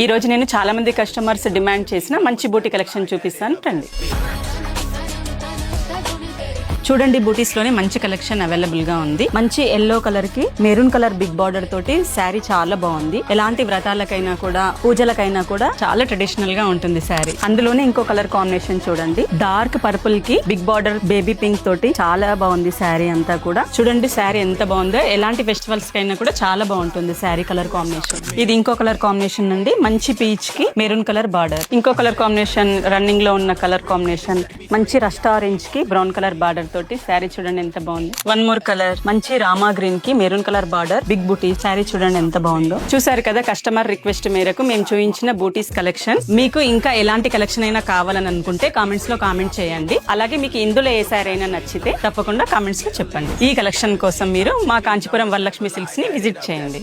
ఈ రోజు నేను చాలా మంది కస్టమర్స్ డిమాండ్ చేసిన మంచి బూటీ కలెక్షన్ చూపిస్తాను రండి. చూడండి, బూటీస్ లోనే మంచి కలెక్షన్ అవైలబుల్ గా ఉంది. మంచి ఎల్లో కలర్ కి మెరూన్ కలర్ బిగ్ బార్డర్ తోటి శారీ చాలా బాగుంది. ఎలాంటి వ్రతాలకైనా కూడా పూజలకైనా కూడా చాలా ట్రెడిషనల్ గా ఉంటుంది శారీ. అందులోనే ఇంకో కలర్ కాంబినేషన్ చూడండి, డార్క్ పర్పుల్ కి బిగ్ బార్డర్ బేబీ పింక్ తోటి చాలా బాగుంది శారీ అంతా కూడా. చూడండి శారీ ఎంత బాగుందో, ఎలాంటి ఫెస్టివల్స్ కైనా కూడా చాలా బాగుంటుంది శారీ కలర్ కాంబినేషన్. ఇది ఇంకో కలర్ కాంబినేషన్ అండి, మంచి పీచ్ కి మెరూన్ కలర్ బార్డర్. ఇంకో కలర్ కాంబినేషన్ రన్నింగ్ లో ఉన్న కలర్ కాంబినేషన్ మంచి రస్ట్ ఆరెంజ్ కి బ్రౌన్ కలర్ బార్డర్ తోటి శారీ చూడండి ఎంత బాగుంది. వన్ మోర్ కలర్ మంచి రామా గ్రీన్ కి మెరూన్ కలర్ బార్డర్ బిగ్ బూటీ శారీ చూడండి ఎంత బాగుందో. చూసారు కదా, కస్టమర్ రిక్వెస్ట్ మేరకు మేము చూపించిన బూటీస్ కలెక్షన్. మీకు ఇంకా ఎలాంటి కలెక్షన్ అయినా కావాలని అనుకుంటే కామెంట్స్ లో కామెంట్ చేయండి. అలాగే మీకు ఇందులో ఏ శారీ అయినా నచ్చితే తప్పకుండా కామెంట్స్ లో చెప్పండి. ఈ కలెక్షన్ కోసం మీరు మా కాంచీపురం వరలక్ష్మి సిల్క్స్ ని విజిట్ చేయండి.